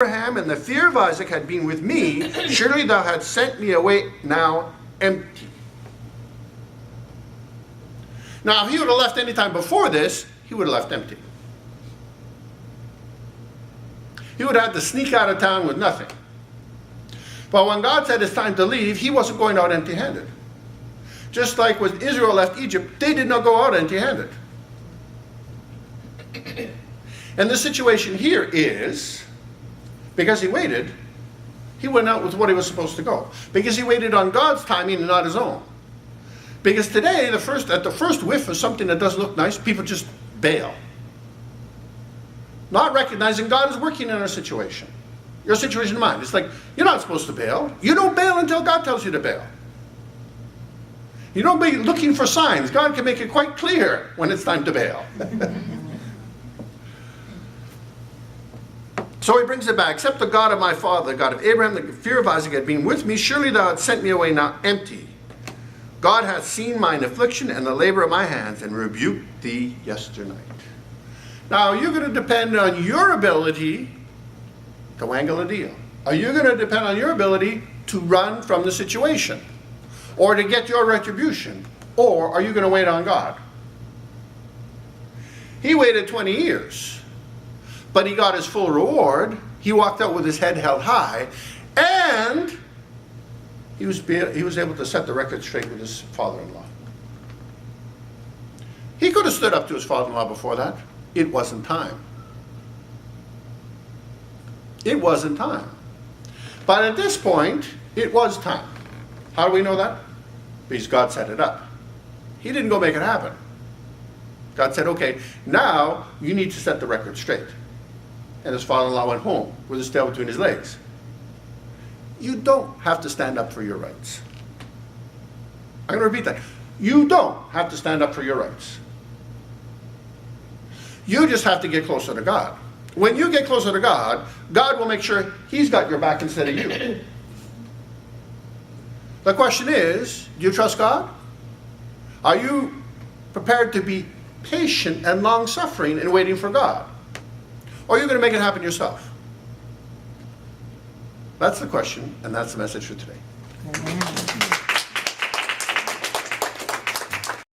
Abraham, and the fear of Isaac had been with me, surely thou hadst sent me away now empty. Now, if he would have left any time before this, he would have left empty. He would have had to sneak out of town with nothing. But when God said it's time to leave, he wasn't going out empty-handed. Just like when Israel left Egypt, they did not go out empty-handed. And the situation here is, because he waited, he went out with what he was supposed to go. Because he waited on God's timing and not his own. Because today, at the first whiff of something that doesn't look nice, people just bail. Not recognizing God is working in our situation. Your situation and mine. It's like, you're not supposed to bail. You don't bail until God tells you to bail. You don't be looking for signs. God can make it quite clear when it's time to bail. So he brings it back. Except the God of my father, the God of Abraham, the fear of Isaac had been with me. Surely thou hast sent me away now empty. God hath seen mine affliction and the labor of my hands, and rebuked thee yesternight. Now, are you going to depend on your ability to wangle a deal? Are you going to depend on your ability to run from the situation? Or to get your retribution? Or are you going to wait on God? He waited 20 years. But he got his full reward. He walked out with his head held high. And he was able to set the record straight with his father-in-law. He could have stood up to his father-in-law before that. It wasn't time. It wasn't time. But at this point, it was time. How do we know that? Because God set it up. He didn't go make it happen. God said, okay, now you need to set the record straight. And his father-in-law went home with his tail between his legs. You don't have to stand up for your rights. I'm going to repeat that. You don't have to stand up for your rights. You just have to get closer to God. When you get closer to God, God will make sure he's got your back instead of you. The question is, do you trust God? Are you prepared to be patient and long-suffering in waiting for God? Or are you going to make it happen yourself? That's the question, and that's the message for today. Amen.